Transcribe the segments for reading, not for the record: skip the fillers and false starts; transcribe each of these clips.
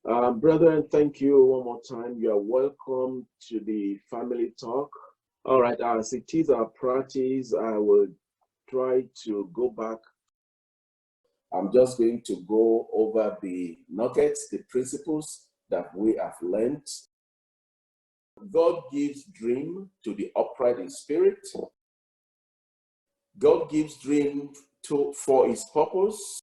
Brethren, thank you one more time. You are welcome to the family talk. All right, as it is our practice, I will try to go back. I'm just going to go over the nuggets, the principles that we have learned. God gives dream to the upright in spirit. God gives dream for his purpose.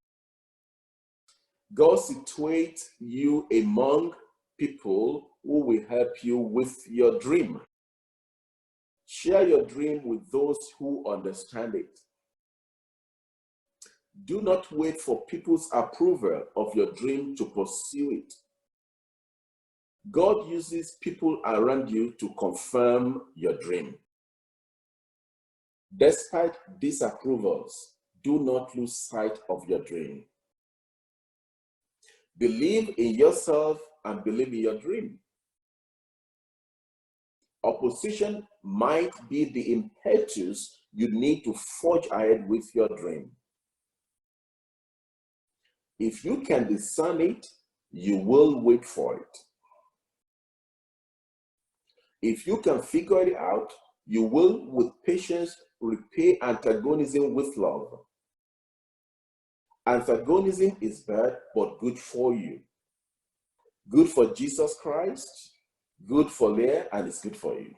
God situates you among people who will help you with your dream. Share your dream with those who understand it. Do not wait for people's approval of your dream to pursue it. God uses people around you to confirm your dream. Despite disapprovals, do not lose sight of your dream. Believe in yourself and believe in your dream. Opposition might be the impetus you need to forge ahead with your dream. If you can discern it, you will wait for it. If you can figure it out, you will, with patience, repay antagonism with love. Antagonism is bad, but good for you. Good for Jesus Christ, good for Leah, and it's good for you.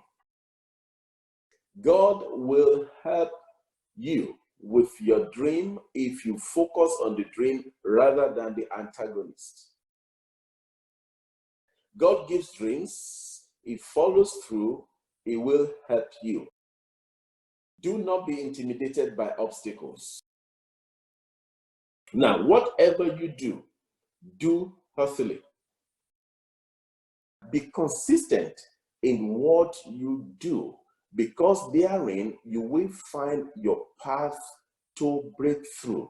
God will help you with your dream if you focus on the dream rather than the antagonist. God gives dreams. He follows through. He will help you. Do not be intimidated by obstacles. Now, whatever you do healthily. Be consistent in what you do, because therein you will find your path to breakthrough.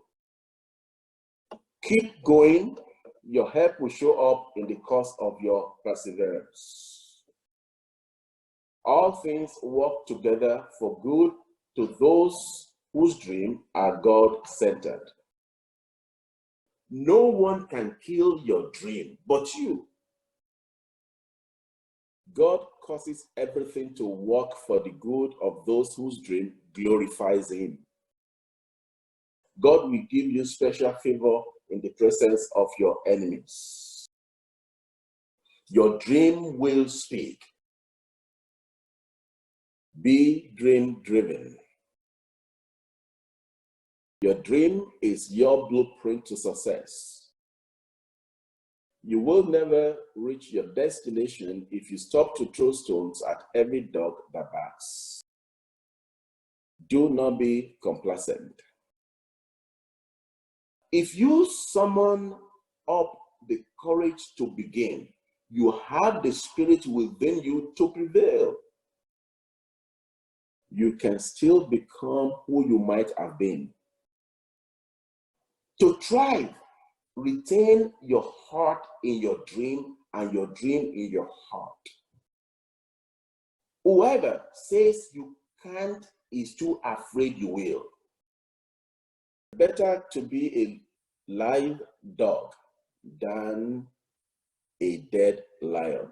Keep going. Your help will show up in the course of your perseverance. All things work together for good to those whose dreams are God-centered. No one can kill your dream but you. God causes everything to work for the good of those whose dream glorifies him. God will give you special favor in the presence of your enemies. Your dream will speak. Be dream driven. Your dream is your blueprint to success. You will never reach your destination if you stop to throw stones at every dog that barks. Do not be complacent. If you summon up the courage to begin, you have the spirit within you to prevail. You can still become who you might have been. To thrive, retain your heart in your dream and your dream in your heart. Whoever says you can't is too afraid you will. Better to be a live dog than a dead lion.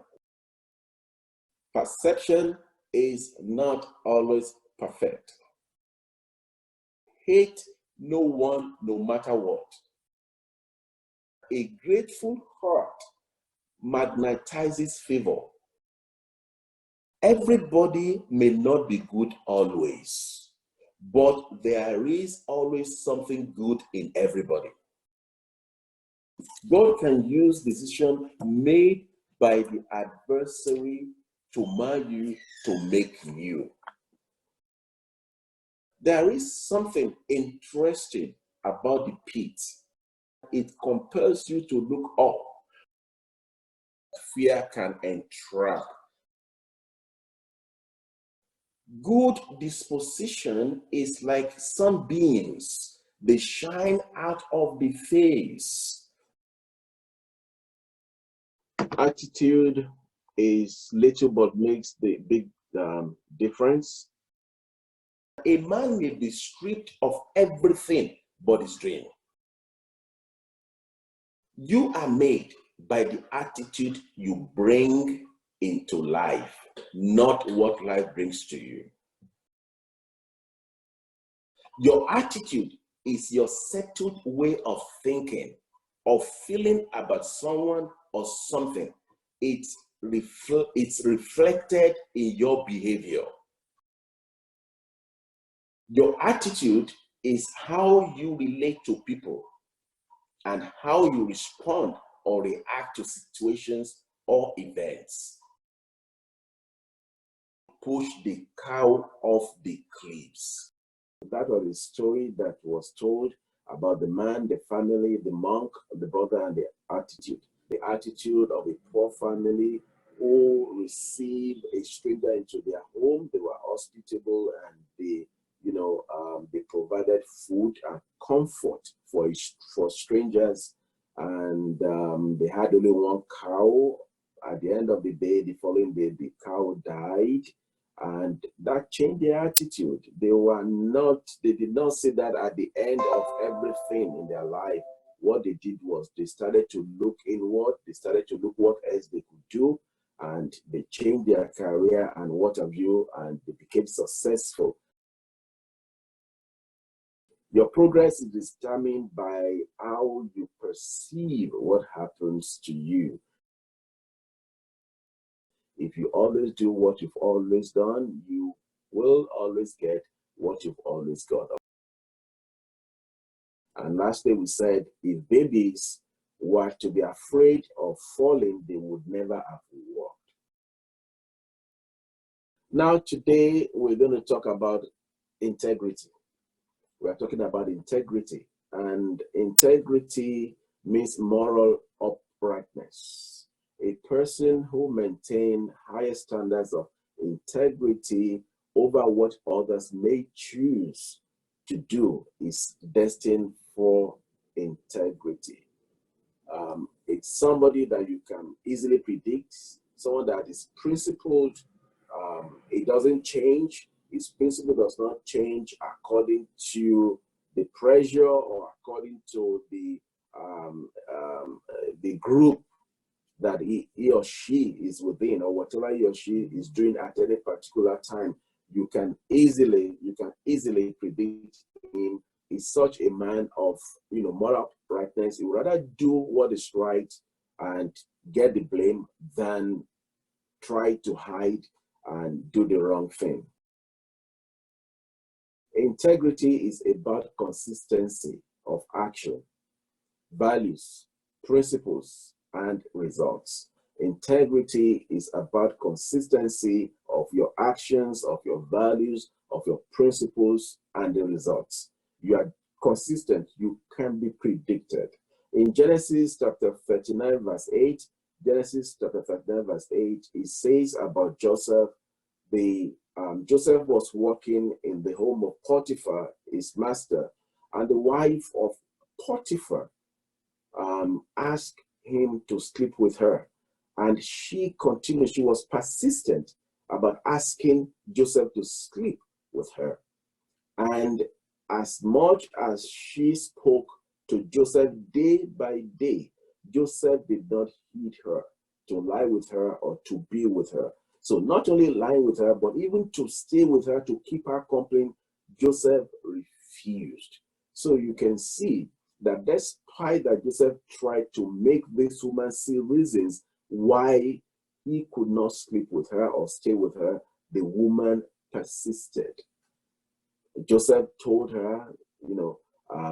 Perception is not always perfect. Hate no one, no matter what. A grateful heart magnetizes favor. Everybody may not be good always, but there is always something good in everybody. God can use decisions made by the adversary to mar you, to make you. There is something interesting about the pit. It compels you to look up. Fear can entrap. Good disposition is like sunbeams. They shine out of the face. Attitude is little but makes the big difference. A man may be stripped of everything but his dream. You are made by the attitude you bring into life, not what life brings to you. Your attitude is your settled way of thinking, of feeling about someone or something. It's reflected in your behavior. Your attitude is how you relate to people and how you respond or react to situations or events. Push the cow off the cliffs. That was a story that was told about the man, the family, the monk, the brother, and the attitude. The attitude of a poor family who received a stranger into their home. They were hospitable and they provided food and comfort for strangers. And they had only one cow. At the end of the day, the following day, the cow died. And that changed their attitude. They did not see that at the end of everything in their life. What they did was they started to look inward, they started to look what else they could do, and they changed their career and what have you, and they became successful. Your progress is determined by how you perceive what happens to you. If you always do what you've always done, you will always get what you've always got. And lastly, we said if babies were to be afraid of falling, they would never have walked. Now, today, we're going to talk about integrity. We're talking about integrity. And integrity means moral uprightness. A person who maintains higher standards of integrity over what others may choose to do is destined for integrity. It's somebody that you can easily predict, someone that is principled. It doesn't change. His principle does not change according to the pressure or according to the group that he or she is within, or whatever he or she is doing at any particular time. You can easily predict him. He's such a man of moral uprightness. He would rather do what is right and get the blame than try to hide and do the wrong thing. Integrity is about consistency of action, values, principles, and results. Integrity is about consistency of your actions, of your values, of your principles, and the results. You are consistent, you can be predicted. In Genesis chapter 39, verse 8, it says about Joseph, Joseph was working in the home of Potiphar, his master, and the wife of Potiphar asked him to sleep with her. And she was persistent about asking Joseph to sleep with her. And as much as she spoke to Joseph day by day, Joseph did not heed her to lie with her or to be with her. So not only lying with her, but even to stay with her, to keep her company, Joseph refused. So you can see that despite that Joseph tried to make this woman see reasons why he could not sleep with her or stay with her, the woman persisted. Joseph told her,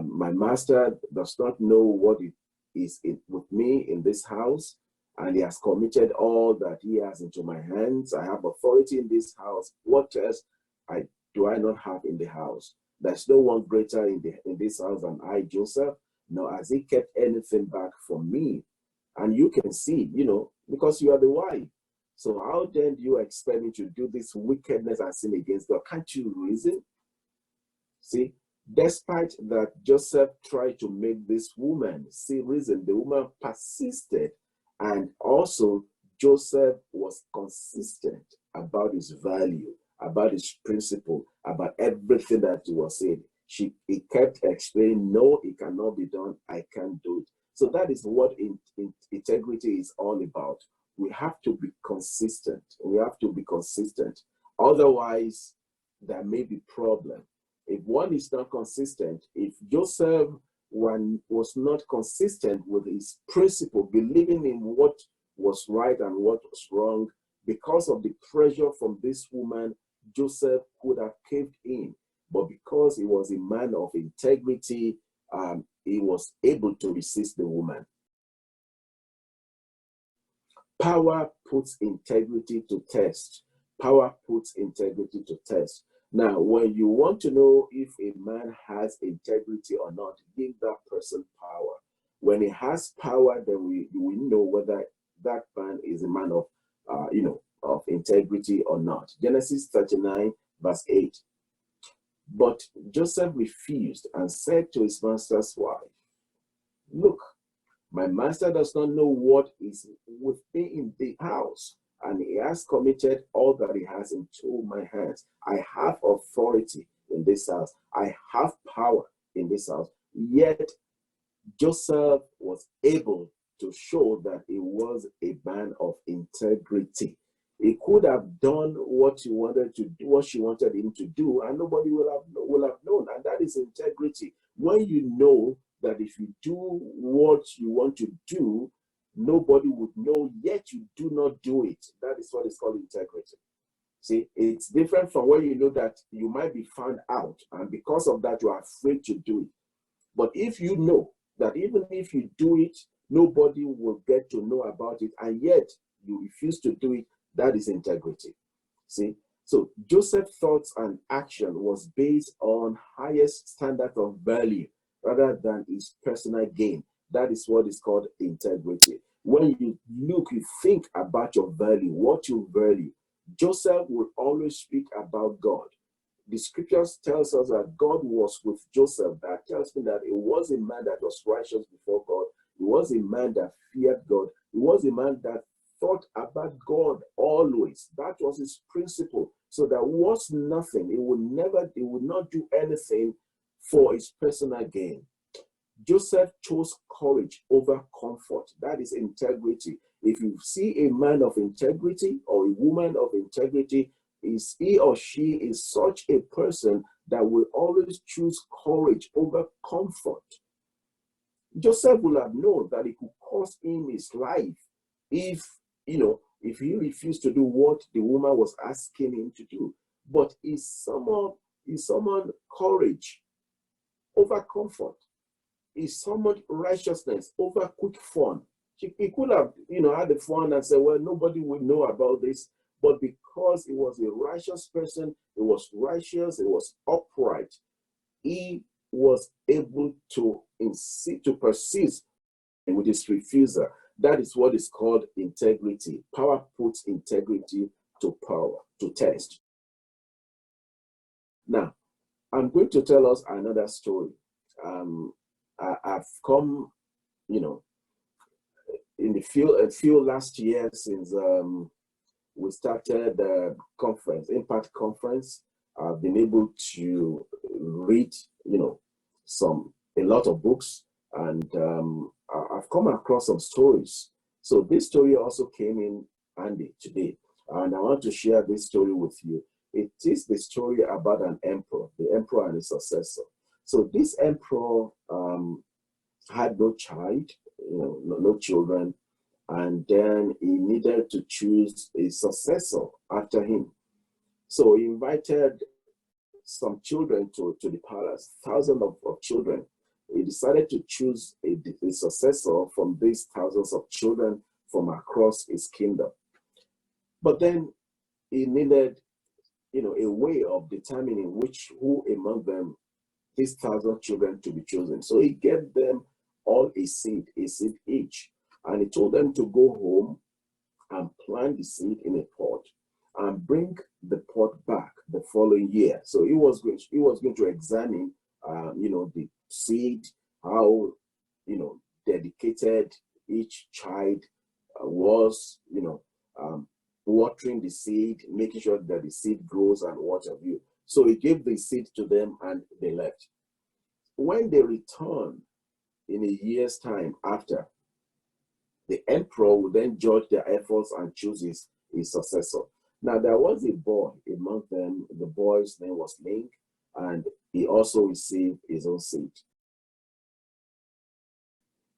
my master does not know what it is with me in this house, and he has committed all that he has into my hands. I have authority in this house. What else do I not have in the house? There's no one greater in this house than I, Joseph, nor has he kept anything back from me. And you can see, because you are the wife. So how then do you expect me to do this wickedness and sin against God? Can't you reason? See, despite that Joseph tried to make this woman see reason, the woman persisted. And also, Joseph was consistent about his value, about his principle, about everything that he was saying. He kept explaining, no, it cannot be done. I can't do it. So that is what integrity is all about. We have to be consistent. We have to be consistent. Otherwise, there may be problem. If one is not consistent, if Joseph was not consistent with his principle, believing in what was right and what was wrong, because of the pressure from this woman, Joseph could have caved in. But because he was a man of integrity, he was able to resist the woman. Power puts integrity to test. Power puts integrity to test. Now, when you want to know if a man has integrity or not, give that person power. When he has power, then we know whether that man is a man of, of integrity or not. Genesis 39, verse 8. But Joseph refused and said to his master's wife, "Look, my master does not know what is with me in the house, and he has committed all that he has into my hands. I have authority in this house. I have power in this house." Yet Joseph was able to show that he was a man of integrity. He could have done what he wanted to do, what she wanted him to do, and nobody will have known. And that is integrity. When you know that if you do what you want to do, nobody would know, yet you do not do it. That is what is called integrity. See, it's different from when you know that you might be found out, and because of that, you are afraid to do it. But if you know that even if you do it, nobody will get to know about it, and yet you refuse to do it, that is integrity. See, so Joseph's thoughts and action was based on highest standard of value rather than his personal gain. That is what is called integrity. When you look, you think about your value, what you value. Joseph will always speak about God. The scriptures tells us that God was with Joseph. That tells me that he was a man that was righteous before God. He was a man that feared God. He was a man that thought about God always. That was his principle. So there was nothing. He would not do anything for his personal gain. Joseph chose courage over comfort. That is integrity. If you see a man of integrity or a woman of integrity, is he or she is such a person that will always choose courage over comfort. Joseph will have known that it could cost him his life if he refused to do what the woman was asking him to do. But he summoned courage over comfort. He summoned righteousness over quick fun. He could have, had the fun and said, well, nobody would know about this. But because he was a righteous person, he was righteous, he was upright, he was able to persist with his refusal. That is what is called integrity. Power puts integrity to power, to test. Now, I'm going to tell us another story. I've come, in the few last year since we started the conference, Impact Conference. I've been able to read, a lot of books, and I've come across some stories. So this story also came in handy today, and I want to share this story with you. It is the story about an emperor, the emperor and his successor. So this emperor had no child, no children, and then he needed to choose a successor after him. So he invited some children to the palace, thousands of children. He decided to choose a successor from these thousands of children from across his kingdom. But then he needed, a way of determining who among them, these 1,000 children, to be chosen. So he gave them all a seed each. And he told them to go home and plant the seed in a pot and bring the pot back the following year. So he was going to examine, the seed, how, dedicated each child was, watering the seed, making sure that the seed grows and what have you. So he gave the seed to them and they left. When they returned, in a year's time after, the emperor would then judge their efforts and choose his successor. Now, there was a boy among them. The boy's name was Ling, and he also received his own seat.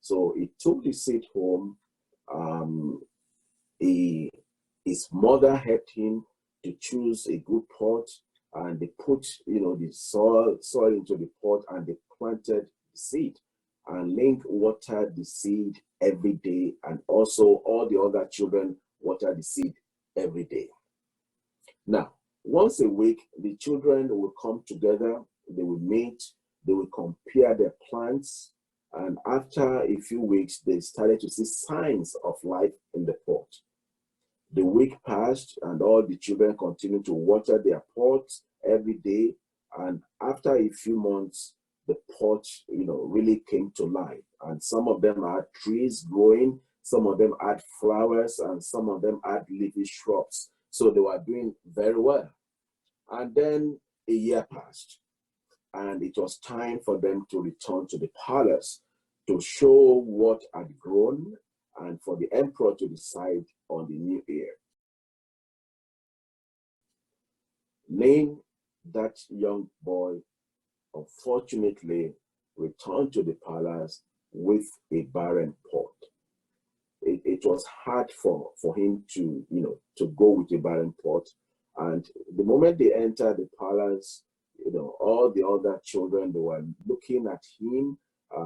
So he took the seat home. His mother helped him to choose a good pot, and they put, the soil into the pot, and they planted the seed. And Ling watered the seed every day, and also all the other children watered the seed every day. Now, once a week, the children will come together, they will meet, they will compare their plants, and after a few weeks, they started to see signs of life in the pot. The week passed, and all the children continued to water their pots every day. And after a few months, the pot, really came to life. And some of them had trees growing, some of them had flowers, and some of them had leafy shrubs. So they were doing very well. And then a year passed, and it was time for them to return to the palace to show what had grown and for the emperor to decide on the new heir. Ling, that young boy, unfortunately returned to the palace with a barren pot. It was hard for him to go with a barren pot. And the moment they entered the palace, all the other children, they were looking at him.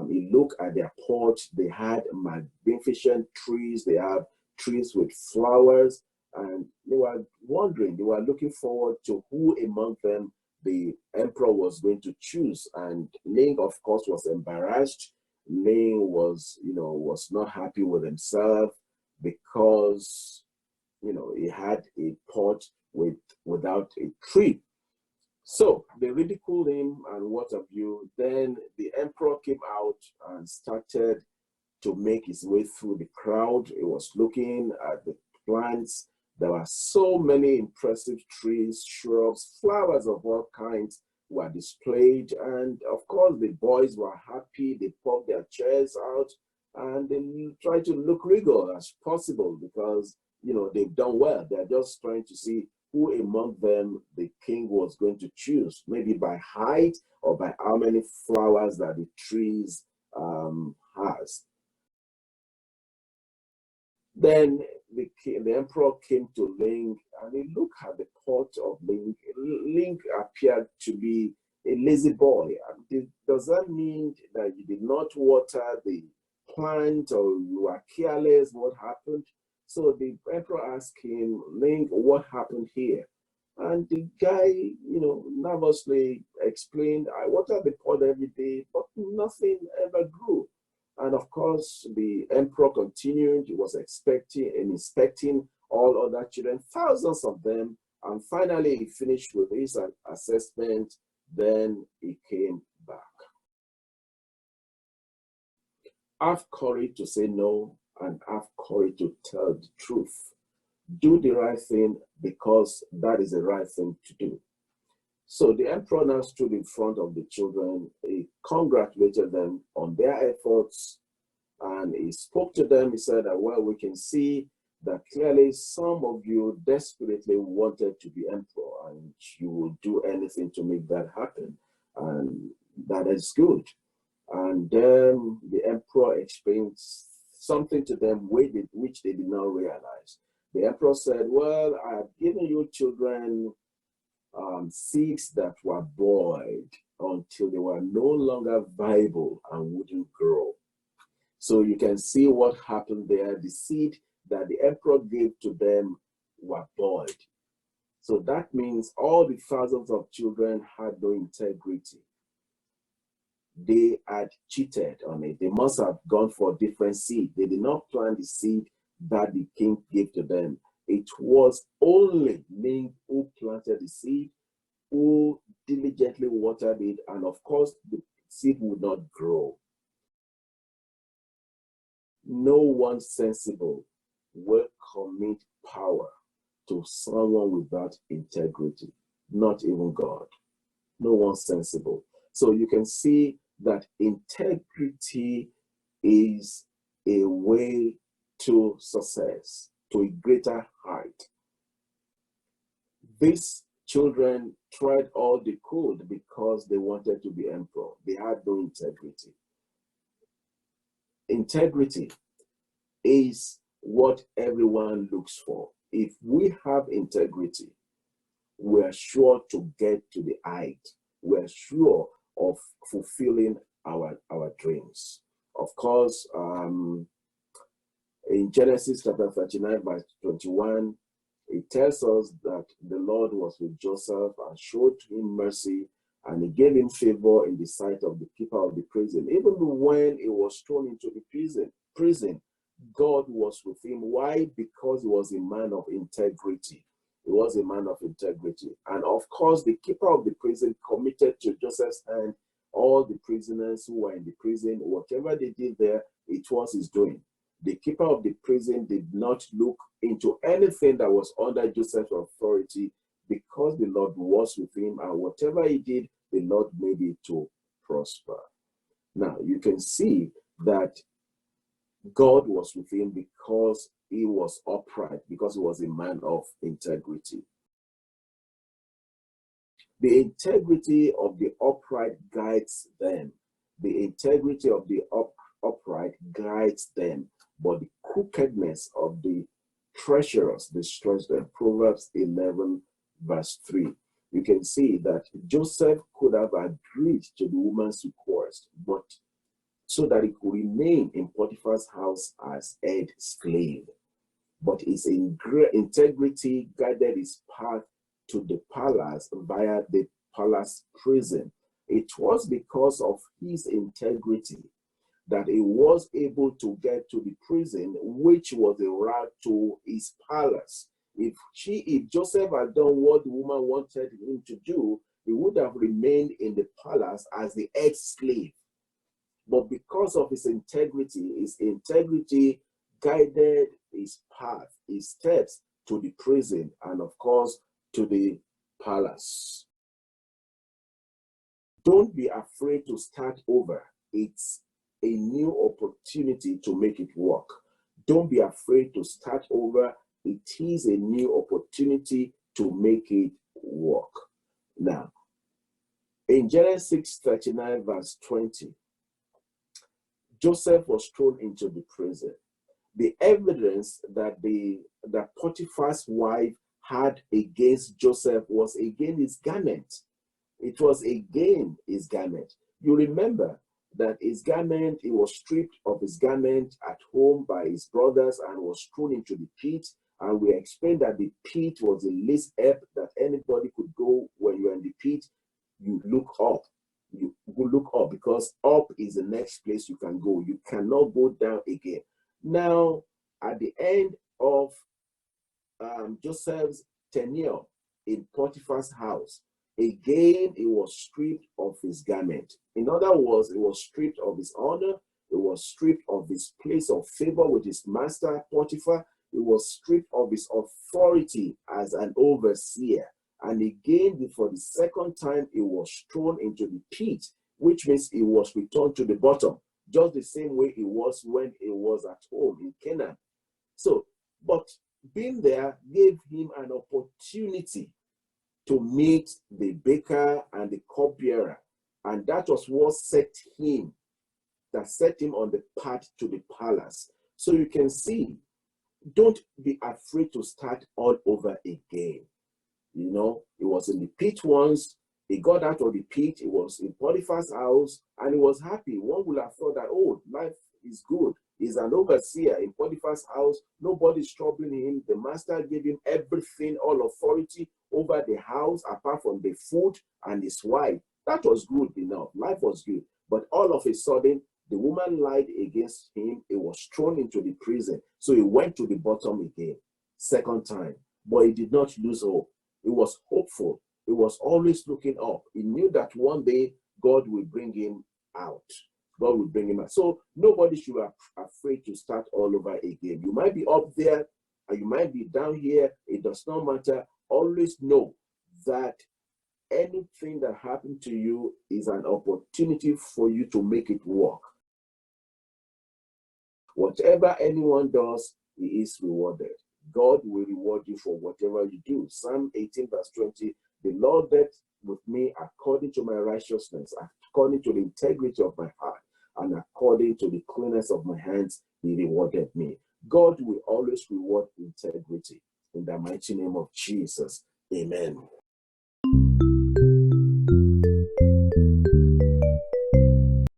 He looked at their pot. They had magnificent trees. They have trees with flowers, and they were wondering, they were looking forward to who among them the emperor was going to choose. And Ling, of course, was embarrassed. Ling was not happy with himself because, he had a pot without a tree. So they ridiculed him and what have you. Then the emperor came out and started to make his way through the crowd. He was looking at the plants. There were so many impressive trees, shrubs, flowers of all kinds were displayed. And of course, the boys were happy. They popped their chairs out and they tried to look regal as possible because, they've done well. They're just trying to see who among them the king was going to choose, maybe by height or by how many flowers that the trees has. Then the emperor came to Ling and he looked at the pot of Ling. Ling appeared to be a lazy boy. Does that mean that you did not water the plant or you were careless? What happened? So the emperor asked him, Ling, what happened here? And the guy, nervously explained, I water the pot every day, but nothing ever grew. And of course, the emperor continued. He was expecting and inspecting all other children, thousands of them. And finally, he finished with his assessment. Then he came back. Have courage to say no and have courage to tell the truth. Do the right thing because that is the right thing to do. So the emperor now stood in front of the children. He congratulated them on their efforts and he spoke to them. He said that, well, we can see that clearly some of you desperately wanted to be emperor and you will do anything to make that happen. And that is good. And then the emperor explained something to them which they did not realize. The emperor said, well, I have given you children seeds that were boiled until they were no longer viable and wouldn't grow. So you can see what happened there. The seed that the emperor gave to them were boiled. So that means all the thousands of children had no integrity. They had cheated on it. They must have gone for different seed. They did not plant the seed that the king gave to them. It was only Ling who planted the seed, who diligently watered it, and of course, the seed would not grow. No one sensible will commit power to someone without integrity, not even God. No one sensible. So you can see that integrity is a way to success, to a greater height. These children tried all they could because they wanted to be emperor. They had no integrity. Integrity is what everyone looks for. If we have integrity, we are sure to get to the height. We are sure of fulfilling our dreams. Of course, in Genesis chapter 39, verse 21, it tells us that the Lord was with Joseph and showed him mercy, and he gave him favor in the sight of the keeper of the prison. Even when he was thrown into the prison, God was with him. Why? Because he was a man of integrity. He was a man of integrity. And of course, the keeper of the prison committed to Joseph's hand all the prisoners who were in the prison. Whatever they did there, it was his doing. The keeper of the prison did not look into anything that was under Joseph's authority, because the Lord was with him, and whatever he did, the Lord made it to prosper. Now, you can see that God was with him because he was upright, because he was a man of integrity. The integrity of the upright guides them. The integrity of the upright guides them, but the crookedness of the treacherous destroys them. Proverbs 11, verse 3. You can see that Joseph could have agreed to the woman's request, but so that he could remain in Potiphar's house as head slave. But his integrity guided his path to the palace via the palace prison. It was because of his integrity that he was able to get to the prison, which was a route to his palace. If Joseph had done what the woman wanted him to do, he would have remained in the palace as the head slave. But because of his integrity guided his path, his steps to the prison, and of course to the palace. Don't be afraid to start over. It's a new opportunity to make it work. Don't be afraid to start over. It is a new opportunity to make it work. Now, in Genesis 39, verse 20, Joseph was thrown into the prison. The evidence that Potiphar's wife had against Joseph was again his garment. It was again his garment. You remember that his garment, he was stripped of his garment at home by his brothers and was thrown into the pit. And we explained that the pit was the least help that anybody could go. When you're in the pit, you look up. You look up, because up is the next place you can go. You cannot go down again. Now, at the end of Joseph's tenure in Potiphar's house, again, he was stripped of his garment. In other words, he was stripped of his honor. He was stripped of his place of favor with his master, Potiphar. He was stripped of his authority as an overseer. And again, for the second time, he was thrown into the pit, which means he was returned to the bottom, just the same way he was when he was at home in Canaan. So, but being there gave him an opportunity to meet the baker and the cupbearer. And that was what set him on the path to the palace. So you can see, don't be afraid to start all over again. You know, he was in the pit once. He got out of the pit. He was in Potiphar's house, and he was happy. One would have thought that, oh, life is good. He's an overseer in Potiphar's house. Nobody's troubling him. The master gave him everything, all authority over the house, apart from the food and his wife. That was good enough. Life was good. But all of a sudden, the woman lied against him. He was thrown into the prison. So he went to the bottom again, second time. But he did not lose hope. He was hopeful. He was always looking up. He knew that one day God will bring him out. God will bring him out. So nobody should be afraid to start all over again. You might be up there and you might be down here. It does not matter. Always know that anything that happened to you is an opportunity for you to make it work. Whatever anyone does, he is rewarded. God will reward you for whatever you do. Psalm 18 verse 20, the Lord dealt with me according to my righteousness, according to the integrity of my heart, and according to the cleanness of my hands, he rewarded me. God will always reward integrity. In the mighty name of Jesus, amen.